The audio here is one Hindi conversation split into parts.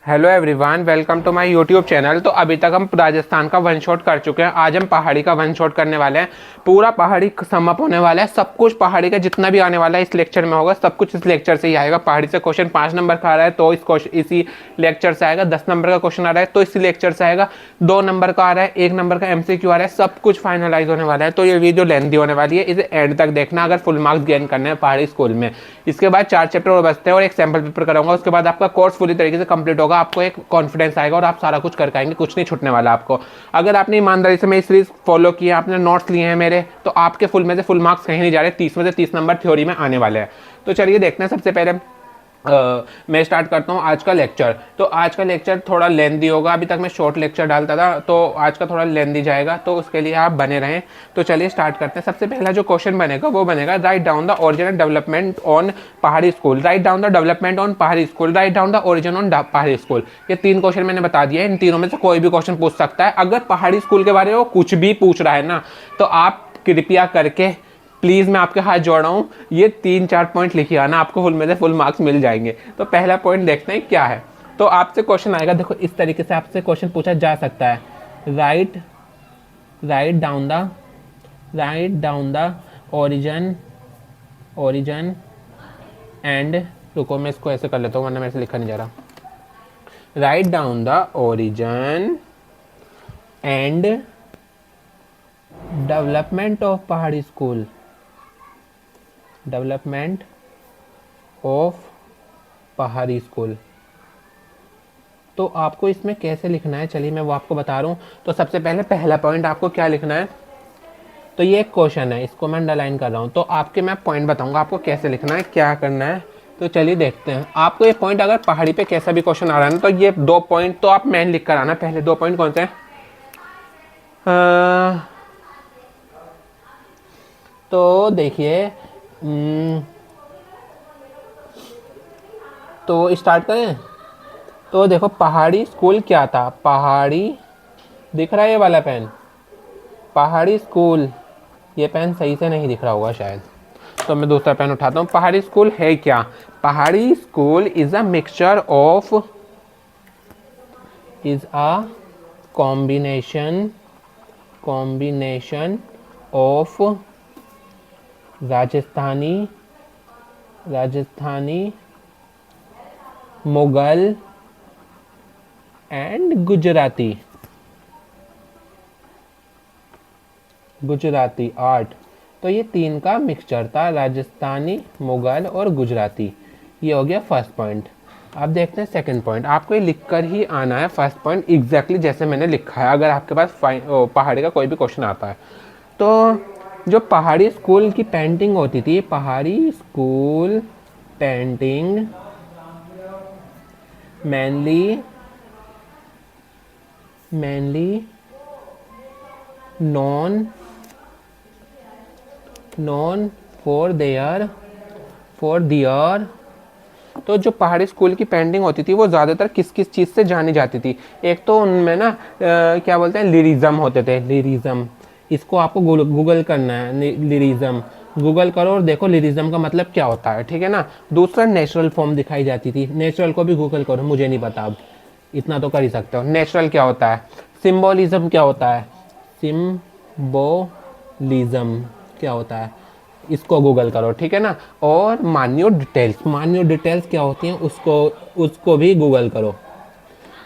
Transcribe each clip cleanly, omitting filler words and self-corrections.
Hello everyone, welcome to my YouTube channel. तो अभी तक हम राजस्थान का वन शॉट कर चुके हैं। आज हम पहाड़ी का वन शॉट करने वाले हैं। पूरा पहाड़ी समअप होने वाला है। सब कुछ पहाड़ी का जितना भी आने वाला है इस लेक्चर में होगा। सब कुछ इस लेक्चर से ही आएगा। पहाड़ी से क्वेश्चन 5 नंबर का आ रहा है तो इसी लेक्चर से आएगा। 10 नंबर का क्वेश्चन आ रहा है तो इसी लेक्चर से आएगा। 2 नंबर का आ रहा है, 1 नंबर का MCQ आ रहा है। सब कुछ फाइनलाइज होने वाला है। तो ये वीडियो लेंथी होने वाली है, इसे एंड तक देखना अगर फुल मार्क्स गेन करने हैं पहाड़ी स्कूल में। इसके बाद 4 चैप्टर और बचते हैं और एक सैम्पल पेपर कराऊंगा। उसके बाद आपका कोर्स पूरी तरीके से कंप्लीट होगा। आपको एक कॉन्फिडेंस आएगा और आप सारा कुछ कर पाएंगे, कुछ नहीं छूटने वाला आपको। अगर आपने ईमानदारी से मेरी सीरीज फॉलो की है, आपने नोट्स लिए हैं मेरे, तो आपके फुल में से फुल मार्क्स कहीं नहीं जा रहे। 30 में से 30 नंबर थ्योरी में आने वाले हैं। तो चलिए देखते हैं। सबसे पहले मैं स्टार्ट करता हूँ आज का लेक्चर। तो आज का लेक्चर थोड़ा लेंदी होगा। अभी तक मैं शॉर्ट लेक्चर डालता था, तो आज का थोड़ा लेंदी जाएगा, तो उसके लिए आप बने रहें। तो चलिए स्टार्ट करते हैं। सबसे पहला जो क्वेश्चन बनेगा वो बनेगा, write down the origin development on Pahari school. Write down the development on Pahari school, write down the origin on Pahari school. ये 3 क्वेश्चन मैंने बता दिए। इन तीनों में से कोई भी क्वेश्चन पूछ सकता है। अगर पहाड़ी स्कूल के बारे में वो कुछ भी पूछ रहा है ना, तो आप कृपया करके प्लीज़, मैं आपके हाथ जोड़ रहा हूँ, ये 3-4 पॉइंट लिखिए आना, आपको फुल में से फुल मार्क्स मिल जाएंगे। तो पहला पॉइंट देखते हैं क्या है। तो आपसे क्वेश्चन आएगा, देखो इस तरीके से आपसे क्वेश्चन पूछा जा सकता है। Right down the origin and, रुको मैं इसको ऐसे कर लेता हूँ वरना मेरे से लिखा नहीं जा रहा। Right down the origin and development of पहाड़ी स्कूल। डेवलपमेंट ऑफ पहाड़ी स्कूल। तो आपको इसमें कैसे लिखना है, चलिए मैं वो आपको बता रहा हूँ। तो सबसे पहले पहला पॉइंट आपको क्या लिखना है। तो ये एक क्वेश्चन है, इसको मैं अंडरलाइन कर रहा हूँ। तो आपके मैं पॉइंट बताऊंगा आपको कैसे लिखना है, क्या करना है। तो चलिए देखते हैं। आपको ये पॉइंट, अगर पहाड़ी पे कैसा भी क्वेश्चन आ रहा है ना, तो ये 2 पॉइंट तो आप मेन लिख कर आना। पहले 2 पॉइंट कौन से हैं? तो देखिए, तो स्टार्ट करें। तो देखो पहाड़ी स्कूल क्या था। पहाड़ी, दिख रहा है ये वाला पेन, पहाड़ी स्कूल। ये पेन सही से नहीं दिख रहा होगा शायद, तो मैं दूसरा पेन उठाता हूँ। पहाड़ी स्कूल है क्या? पहाड़ी school is a mixture of, is a combination of Rajasthani, Mughal and Gujarati art. तो ये 3 का मिक्सचर था, राजस्थानी, मुगल और गुजराती। ये हो गया फर्स्ट पॉइंट। अब देखते हैं सेकंड पॉइंट। आपको ये लिखकर ही आना है फर्स्ट पॉइंट एग्जैक्टली जैसे मैंने लिखा है, अगर आपके पास पहाड़ी का कोई भी क्वेश्चन आता है। तो जो पहाड़ी स्कूल की पेंटिंग होती थी, पहाड़ी school painting mainly known for their तो जो पहाड़ी स्कूल की पेंटिंग होती थी वो ज़्यादातर किस किस चीज़ से जानी जाती थी। एक तो उनमें ना क्या बोलते हैं, लिरिज्म होते थे। लिरिज्म, इसको आपको गूगल करना है। लिरिज्म गूगल करो और देखो लिरिज्म का मतलब क्या होता है, ठीक है ना। दूसरा नेचुरल फॉर्म दिखाई जाती थी। नेचुरल को भी गूगल करो, मुझे नहीं पता, अब इतना तो कर ही सकते हो। नेचुरल क्या होता है? सिम्बोलिज्म क्या होता है? सिम्बोलिज्म क्या होता है? इसको गूगल करो, ठीक है ना। और मान्योट डिटेल्स क्या होती हैं, उसको भी गूगल करो।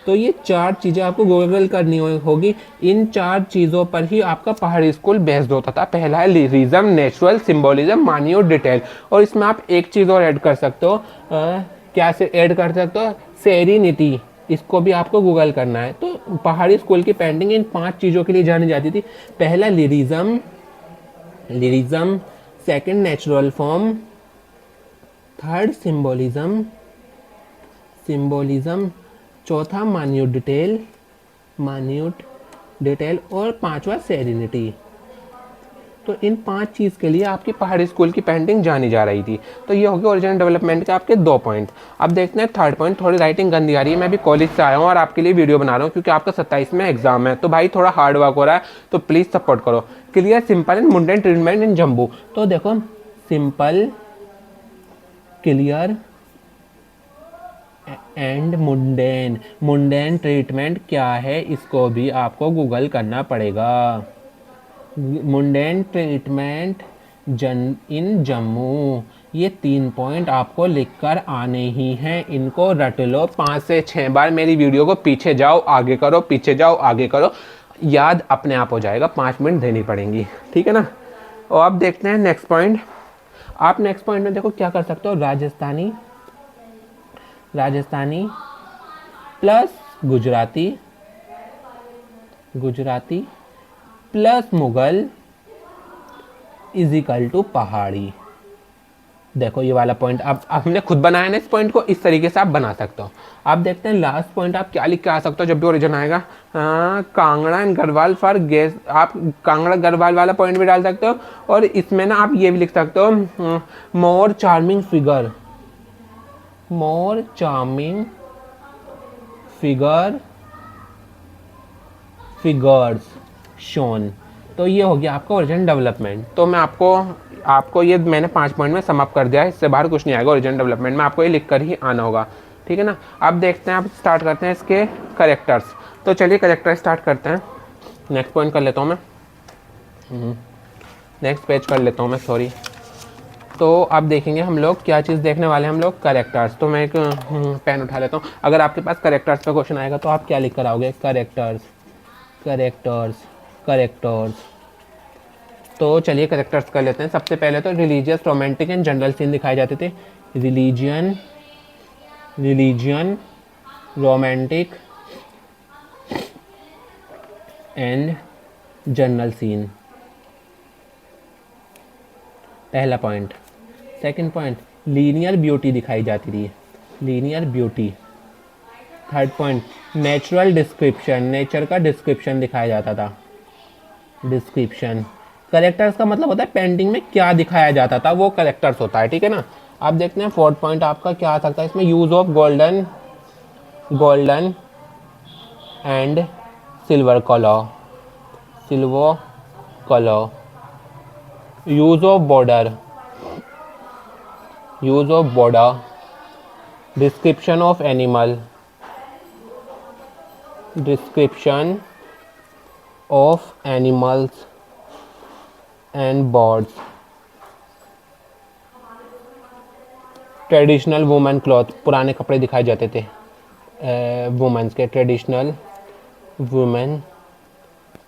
तो ये 4 चीज़ें आपको गूगल करनी होगी। इन 4 चीज़ों पर ही आपका पहाड़ी स्कूल बेस्ड होता था। पहला है लिरिज्म, नेचुरल, सिम्बोलिज्म, मान्योट डिटेल। और इसमें आप एक चीज़ और ऐड कर सकते हो। क्या से ऐड कर सकते हो? सेरेनिटी। इसको भी आपको गूगल करना है। तो पहाड़ी स्कूल की पेंटिंग इन 5 चीज़ों के लिए जानी जाती थी। पहला lyricism, second natural form, third symbolism, चौथा मान्यूट डिटेल और 5वां सेरेनिटी। तो इन 5 चीज़ के लिए आपकी पहाड़ी स्कूल की पेंटिंग जानी जा रही थी। तो ये हो गया ओरिजिनल डेवलपमेंट के आपके 2 पॉइंट। अब देखते हैं थर्ड पॉइंट। थोड़ी राइटिंग गंदी आ रही है, मैं भी कॉलेज से आया हूँ और आपके लिए वीडियो बना रहा हूँ क्योंकि आपका 27 में एग्जाम है। तो भाई थोड़ा हार्ड वर्क हो रहा है, तो प्लीज़ सपोर्ट करो। Clear, simple and mundane treatment in जम्बू। तो देखो, simple, clear, and mundane, mundane treatment क्या है इसको भी आपको गूगल करना पड़ेगा। मुंडेन ट्रीटमेंट इन जम्मू, ये 3 पॉइंट आपको लिखकर आने ही हैं, इनको रट लो 5 से 6 बार। मेरी वीडियो को पीछे जाओ आगे करो, पीछे जाओ आगे करो, याद अपने आप हो जाएगा। 5 मिनट देनी पड़ेंगी, ठीक है ना। और अब देखते हैं नेक्स्ट पॉइंट। आप नेक्स्ट पॉइंट में देखो क्या कर सकते हो, Rajasthani, Rajasthani plus Gujarati, Gujarati plus Mughal is equal to Pahari. देखो ये वाला पॉइंट अब हमने खुद बनाया ना, इस पॉइंट को इस तरीके से आप बना सकते हो। आप देखते हैं लास्ट पॉइंट आप क्या लिख के आ सकते हो जब भी ओरिजिन आएगा। Kangra and Garhwal for guest, आप कांगड़ा गढ़वाल वाला पॉइंट भी डाल सकते हो। और इसमें ना आप ये भी लिख सकते हो, मोर चार्मिंग फिगर, मोर चार्मिंग फिगर, फिगर्स शोन। तो ये हो गया आपका ओरिजिन डेवलपमेंट। तो मैं आपको ये मैंने 5 पॉइंट में समाप्त कर दिया है, इससे बाहर कुछ नहीं आएगा ओरिजिन डेवलपमेंट में, आपको ये लिख कर ही आना होगा, ठीक है ना। अब देखते हैं, आप स्टार्ट करते हैं इसके करेक्टर्स। तो चलिए करेक्टर स्टार्ट करते हैं। नेक्स्ट पॉइंट कर लेता हूँ मैं, नेक्स्ट पेज कर लेता हूँ मैं, सॉरी। तो अब देखेंगे हम लोग क्या चीज़ देखने वाले हैं हम लोग, करेक्टर्स। तो मैं एक पेन उठा लेता हूँ। अगर आपके पास करेक्टर्स पे क्वेश्चन आएगा तो आप क्या लिख कर आओगे, करेक्टर्स, करेक्टर्स, करेक्टर्स। तो चलिए करेक्टर्स कर लेते हैं। सबसे पहले तो religious, romantic and general scene दिखाए जाते थे। Religion, religion, romantic and general scene, पहला point. Second point, linear beauty दिखाई जाती थी, linear beauty. Third point, natural description, nature का डिस्क्रिप्शन दिखाया जाता था, डिस्क्रिप्शन। करेक्टर्स का मतलब होता है पेंटिंग में क्या दिखाया जाता था, वो करेक्टर्स होता है, ठीक है ना। आप देखते हैं फोर्थ पॉइंट आपका क्या आ सकता है इसमें, use of golden, golden and silver colour, silver colour. Use of border, use of border. Description of animal, description of animals and birds. Traditional women cloth, पुराने कपड़े दिखाए जाते थे वुमेन्स के, ट्रेडिशनल वुमेन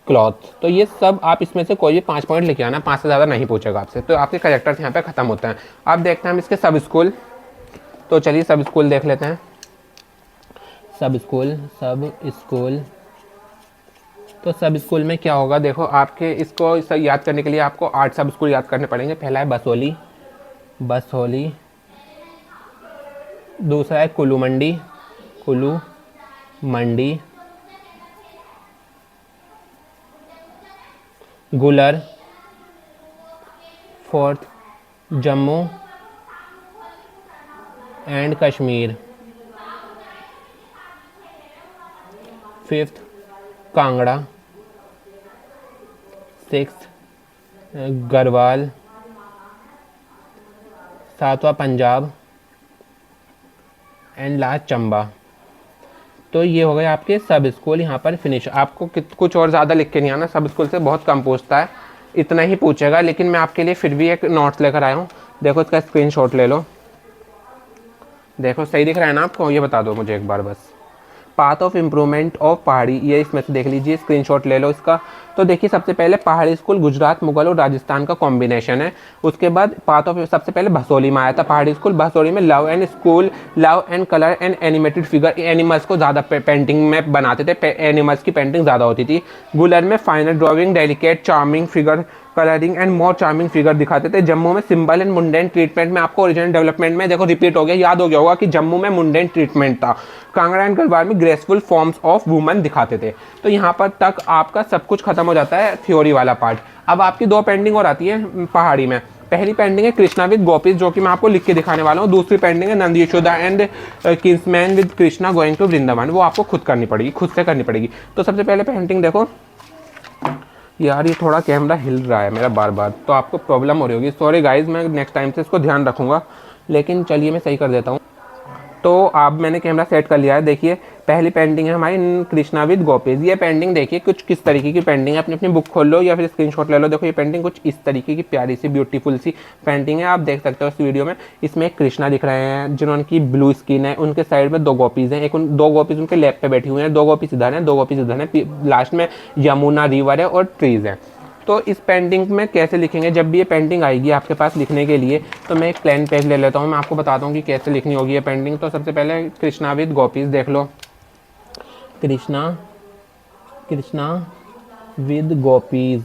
क्लॉथ। तो ये सब आप इसमें से कोई भी 5 पॉइंट लिखे आना, 5 से ज़्यादा नहीं पूछेगा आपसे। तो आपके करेक्टर्स यहाँ पे ख़त्म होते हैं। अब देखते हैं हम इसके सब स्कूल। तो चलिए सब स्कूल देख लेते हैं। सब स्कूल, सब स्कूल। तो सब स्कूल में क्या होगा, देखो आपके इसको याद करने के लिए आपको 8 सब स्कूल याद करने पड़ेंगे। पहला है बसोली, बसोली। दूसरा है कुल्लू मंडी, कुल्लू मंडी। गुलर। Fourth Jammu and Kashmir. Fifth Kangra. Sixth Garhwal. सातवां पंजाब एंड लास्ट चंबा। तो ये हो गए आपके सब स्कूल यहाँ पर फिनिश। आपको कुछ और ज़्यादा लिख के नहीं आना, सब स्कूल से बहुत कम पूछता है, इतना ही पूछेगा। लेकिन मैं आपके लिए फिर भी एक नोट्स लेकर आया हूँ, देखो इसका स्क्रीनशॉट ले लो। देखो सही दिख रहा है ना आपको, ये बता दो मुझे एक बार बस। पाथ ऑफ इम्प्रूवमेंट ऑफ पहाड़ी, ये इसमें से देख लीजिए, स्क्रीनशॉट ले लो इसका। तो देखिए सबसे पहले पहाड़ी स्कूल गुजरात, मुगल और राजस्थान का कॉम्बिनेशन है। उसके बाद पाथ ऑफ सबसे पहले भसोली में आया था पहाड़ी स्कूल। भसोली में love and school, love and colour and animated figure, animals को ज़्यादा पेंटिंग में बनाते थे, एनिमल्स की पेंटिंग ज़्यादा होती थी। गुलर में final drawing, delicate charming figure, colouring and more charming figure दिखाते थे। जम्मू में सिंबल एंड मुंडेन ट्रीटमेंट में आपको ओरिजिनल डेवलपमेंट में देखो रिपीट हो गया, याद हो गया होगा कि जम्मू में मुंडेन ट्रीटमेंट था। कांगड़ा एंड गढ़वाल में ग्रेसफुल फॉर्म्स ऑफ वुमेन दिखाते थे। तो यहाँ पर तक आपका सब कुछ खत्म हो जाता है थ्योरी वाला पार्ट। अब आपकी 2 पेंटिंग और आती है पहाड़ी में। पहली पेंटिंग है कृष्णा विद गोपीज, जो कि मैं आपको लिख के दिखाने वाला हूँ। दूसरी पेंटिंग है Nand Yashoda and kinsmen with Krishna going to Vrindavan, वो आपको खुद करनी पड़ेगी, खुद से करनी पड़ेगी। तो सबसे पहले पेंटिंग देखो यार, ये थोड़ा कैमरा हिल रहा है मेरा बार बार, तो आपको प्रॉब्लम हो रही होगी, सॉरी गाइज, मैं नेक्स्ट टाइम से इसको ध्यान रखूँगा। लेकिन चलिए मैं सही कर देता हूँ। तो अब मैंने कैमरा सेट कर लिया है। देखिए पहली पेंटिंग है हमारी कृष्णा विद गोपीज। ये पेंटिंग देखिए कुछ किस तरीके की पेंटिंग है, अपनी अपनी बुक खोल लो या फिर स्क्रीनशॉट ले लो। देखो ये पेंटिंग कुछ इस तरीके की प्यारी सी ब्यूटीफुल सी पेंटिंग है, आप देख सकते हो इस वीडियो में। इसमें एक कृष्णा दिख रहे हैं जिन्होंने की ब्लू स्किन है, उनके साइड में 2 गोपीज हैं, एक दो गोपीज उनके लेफ्ट पे बैठी हुई हैं, 2 गोपीज इधर हैं, 2 गोपीज इधर हैं, लास्ट में यमुना रिवर है और ट्रीज है। तो इस पेंटिंग में कैसे लिखेंगे, जब भी ये पेंटिंग आएगी आपके पास लिखने के लिए, तो मैं एक प्लेन पेज ले लेता हूँ, मैं आपको बताता हूँ कि कैसे लिखनी होगी ये पेंटिंग। तो सबसे पहले कृष्णा विद गोपीज देख लो, कृष्णा विद गोपीज।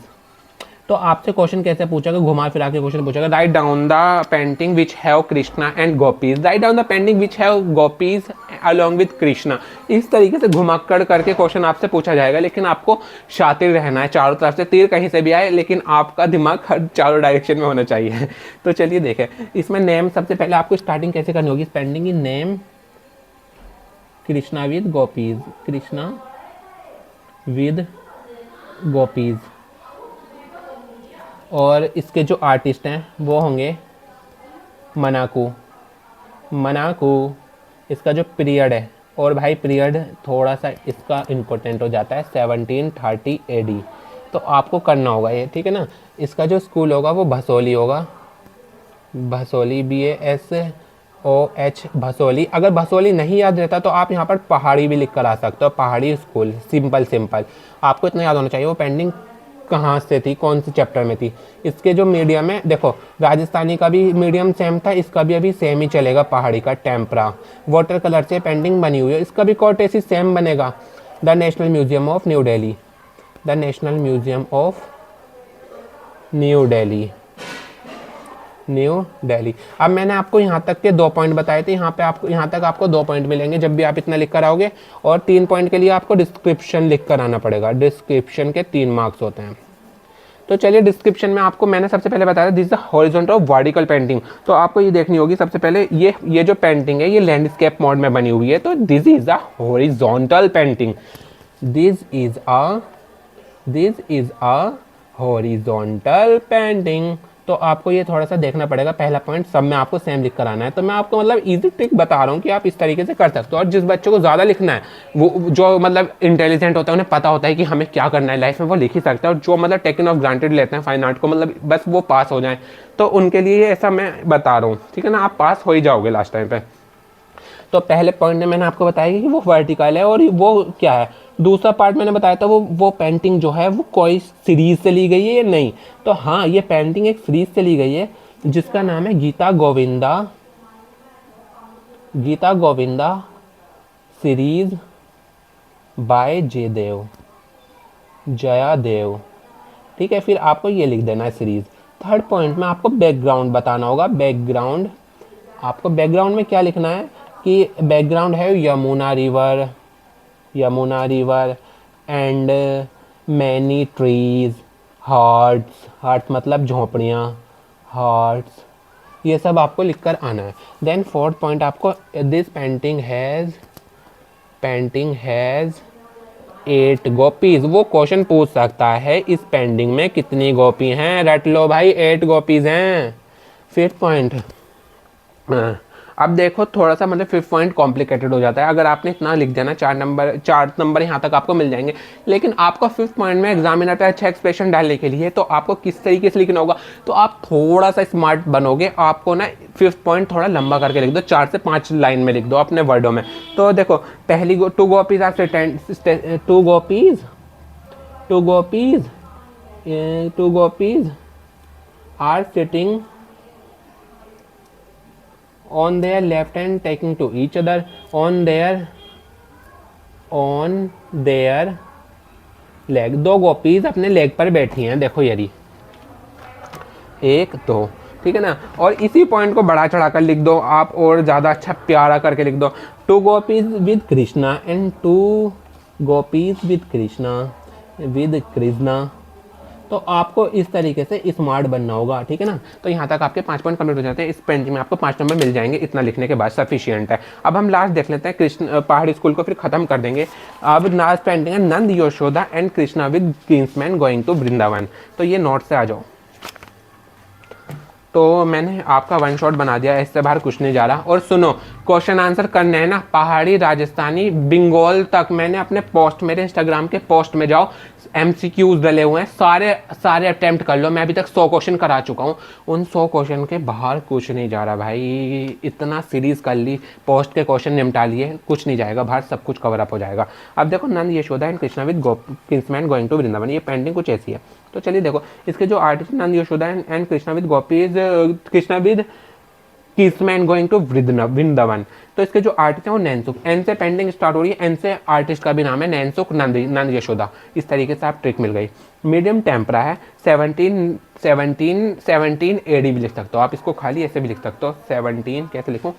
तो आपसे क्वेश्चन कैसे पूछेगा, घुमा फिरा के क्वेश्चन पूछेगा, right down the painting which have Krishna and gopis, right down the painting which have gopis along with Krishna. इस तरीके से घुमाकर करके क्वेश्चन आपसे पूछा जाएगा, लेकिन आपको शातिर रहना है, चारों तरफ से तीर कहीं से भी आए लेकिन आपका दिमाग हर चारों डायरेक्शन में होना चाहिए। तो चलिए देखें इसमें नेम, सबसे पहले आपको स्टार्टिंग कैसे करनी होगी इस पेंटिंग की, name Krishna with gopis, Krishna with gopis. और इसके जो आर्टिस्ट हैं वो होंगे मनाकू। इसका जो पीरियड है, और भाई पीरियड थोड़ा सा इसका इम्पोर्टेंट हो जाता है, 1730 AD। तो आपको करना होगा ये, ठीक है ना। इसका जो स्कूल होगा वो भसोली होगा, भसोली BASOH भसोली। अगर भसोली नहीं याद रहता तो आप यहाँ पर पहाड़ी भी लिख कर आ सकते हो, पहाड़ी स्कूल, सिंपल। आपको इतना याद होना चाहिए वो पेंटिंग कहाँ से थी, कौन से चैप्टर में थी। इसके जो मीडियम है, देखो राजस्थानी का भी मीडियम सेम था, इसका भी अभी सेम ही चलेगा, पहाड़ी का टेम्परा। वाटर कलर से पेंटिंग बनी हुई है, इसका भी कोटेसी सेम बनेगा। The national museum of new Delhi, the national museum of new Delhi. अब मैंने आपको यहाँ तक के 2 पॉइंट बताए थे, यहाँ तक आपको 2 पॉइंट मिलेंगे जब भी आप इतना लिख कर आओगे। और 3 पॉइंट के लिए आपको डिस्क्रिप्शन लिख कर आना पड़ेगा, डिस्क्रिप्शन के 3 मार्क्स होते हैं। तो चलिए डिस्क्रिप्शन में आपको मैंने सबसे पहले बताया this is the horizontal of vertical painting. तो आपको ये देखनी होगी सबसे पहले, ये जो पेंटिंग है ये लैंडस्केप मोड में बनी हुई है, तो this is a horizontal painting, this is a horizontal painting. तो आपको ये थोड़ा सा देखना पड़ेगा, पहला पॉइंट सब में आपको सेम लिख कर आना है। तो मैं आपको मतलब इजी ट्रिक बता रहा हूँ कि आप इस तरीके से कर सकते हो। और जिस बच्चे को ज़्यादा लिखना है, वो जो मतलब इंटेलिजेंट होता है, उन्हें पता होता है कि हमें क्या करना है लाइफ में, वो लिख ही सकता है। और जो मतलब टेकन ऑफ ग्रांटेड लेते हैं फाइन आर्ट को, मतलब बस वो पास हो जाए, तो उनके लिए ऐसा मैं बता रहा हूँ, ठीक है ना। आप पास हो ही जाओगे लास्ट टाइम पे। तो पहले पॉइंट में मैंने आपको बताया कि वो वर्टिकल है, और वो क्या है। दूसरा पार्ट मैंने बताया था वो पेंटिंग जो है वो कोई सीरीज से ली गई है या नहीं। तो हाँ, ये पेंटिंग एक सीरीज से ली गई है जिसका नाम है गीता गोविंदा सीरीज बाय जयादेव, ठीक है। फिर आपको ये लिख देना है सीरीज। थर्ड पॉइंट में आपको बैकग्राउंड बताना होगा। आपको बैकग्राउंड में क्या लिखना है कि बैकग्राउंड है Yamuna river and many trees, hearts मतलब झोपड़ियाँ, हार्ट्स, ये सब आपको लिखकर आना है। देन फोर्थ पॉइंट आपको दिस पेंटिंग हैज़ 8 गोपीज। वो क्वेश्चन पूछ सकता है इस पेंटिंग में कितनी गोपी हैं, रट लो भाई 8 गोपीज हैं। फिफ्थ पॉइंट, अब देखो थोड़ा सा मतलब 5th पॉइंट कॉम्प्लिकेटेड हो जाता है। अगर आपने इतना लिख दिया ना, 4 नंबर यहाँ तक आपको मिल जाएंगे। लेकिन आपका 5th पॉइंट में एग्जामिनर पे अच्छा एक्सप्रेशन डालने के लिए, तो आपको किस तरीके से लिखना होगा, तो आप थोड़ा सा स्मार्ट बनोगे। आपको ना 5th पॉइंट थोड़ा लंबा करके लिख दो, 4 से 5 लाइन में लिख दो अपने वर्डों में। तो देखो पहली 2 gopis are sitting on their left hand taking to each other, on their leg। 2 gopis अपने लेग पर बैठी हैं, देखो यही 1 2, ठीक है ना। और इसी पॉइंट को बढ़ा चढ़ा कर लिख दो आप, और ज़्यादा अच्छा प्यारा करके लिख दो। 2 gopis with Krishna and 2 gopis with Krishna. तो आपको इस तरीके से स्मार्ट बनना होगा, ठीक है ना। तो यहाँ तक आपके 5 पॉइंट कंप्लीट हो जाते हैं। इस पेंटिंग में आपको 5 नंबर मिल जाएंगे, इतना लिखने के बाद सफिशियंट है। अब हम लास्ट देख लेते हैं, पहाड़ी स्कूल को फिर खत्म कर देंगे। अब लास्ट पेंटिंग है Nand Yashoda and Krishna with kinsmen going to Vrindavan. तो ये नोट से आ जाओ। तो मैंने आपका 1 शॉट बना दिया, इससे बाहर कुछ नहीं जा रहा। और सुनो, क्वेश्चन आंसर करने हैं ना, पहाड़ी, राजस्थानी, बंगाल तक मैंने अपने पोस्ट, मेरे इंस्टाग्राम के पोस्ट में जाओ, MCQs डले हुए हैं, सारे सारे अटेम्प्ट कर लो। मैं अभी तक 100 क्वेश्चन करा चुका हूँ, उन 100 क्वेश्चन के बाहर कुछ नहीं जा रहा भाई। इतना सीरीज कर ली, पोस्ट के क्वेश्चन निपटा लिए, कुछ नहीं जाएगा बाहर, सब कुछ कवर अप हो जाएगा। अब देखो, Nand Yashoda and Krishna with kinsmen going to Vrindavan, ये पेंडिंग कुछ ऐसी है। तो चलिए देखो, इसके जो artist Nand Yashoda and Krishna with gopis, Krishna with kinsmen going to Vrindavan, तो इसके जो आर्टिस्ट हैं वो नैनसुख, एन से पेंडिंग स्टार्ट हो रही है, एन से आर्टिस्ट का भी नाम है नैनसुख नंद यशोदा। इस तरीके से आप ट्रिक मिल गई। मीडियम टेम्परा है, 17 AD भी लिख सकते हो आप, इसको खाली ऐसे भी लिख सकते हो 17, कैसे लिखूँ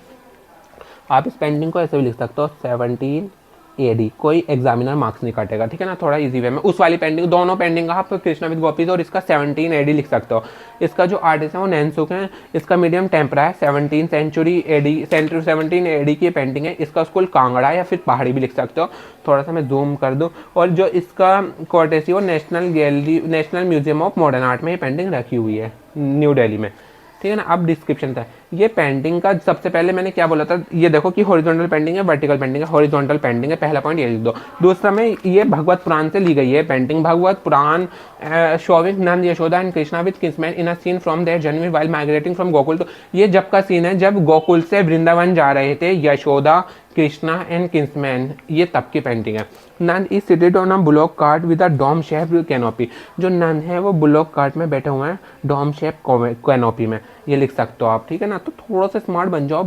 आप इस पेंडिंग को ऐसे भी लिख सकते हो 17 AD, कोई एग्जामिनर मार्क्स नहीं काटेगा, ठीक है ना, थोड़ा इजी वे में। उस वाली पेंडिंग, दोनों पेंडिंग का आप कृष्णा विद गोपीज और इसका 17 AD लिख सकते हो। इसका जो आर्टिस्ट है वो नैनसुख है, इसका मीडियम टेम्परा है, 17 सेंचुरी AD, 17 AD की पेंटिंग है। इसका स्कूल कांगड़ा या फिर पहाड़ी भी लिख सकते हो। थोड़ा सा मैं जूम कर दूँ, और जो इसका कोर्टेसी वो national museum of modern art में ये पेंटिंग रखी हुई है, न्यू दिल्ली में, ठीक है ना। अब डिस्क्रिप्शन था, ये पेंटिंग का सबसे पहले मैंने क्या बोला था, ये देखो कि हॉरिजॉन्टल पेंटिंग है, वर्टिकल पेंटिंग है, हॉरिजॉन्टल पेंटिंग है, पहला पॉइंट ये लिख दो। दूसरा में ये भगवत पुराण से ली गई है painting, Bhagavata Purana showing Nand Yashoda and Krishna with kinsmen in a scene from their journey while migrating from Gokul. तो ये जब का सीन है, जब गोकुल से वृंदावन जा रहे थे यशोदा, कृष्णा एंड किंग्समैन, ये तब की पेंटिंग है। Nand is seated on a bullock cart with a dome shape canopy, जो नंद है वो बुलॉक कार्ट में बैठे हुए हैं डोम शेप कैनोपी में, ये लिख सकते हो आप, ठीक है ना। तो थोड़ा सा स्मार्ट बन जाओ।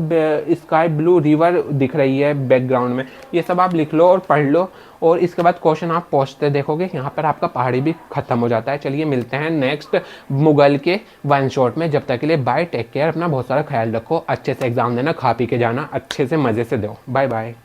स्काई ब्लू रिवर दिख रही है बैकग्राउंड में, ये सब आप लिख लो और पढ़ लो, और इसके बाद क्वेश्चन आप पहुँचते देखोगे, यहाँ पर आपका पहाड़ी भी खत्म हो जाता है। चलिए मिलते हैं नेक्स्ट मुगल के वन शॉट में, जब तक के लिए बाय, टेक केयर, अपना बहुत सारा ख्याल रखो, अच्छे से एग्जाम देना, खा पी के जाना, अच्छे से मज़े से दो, बाय बाय।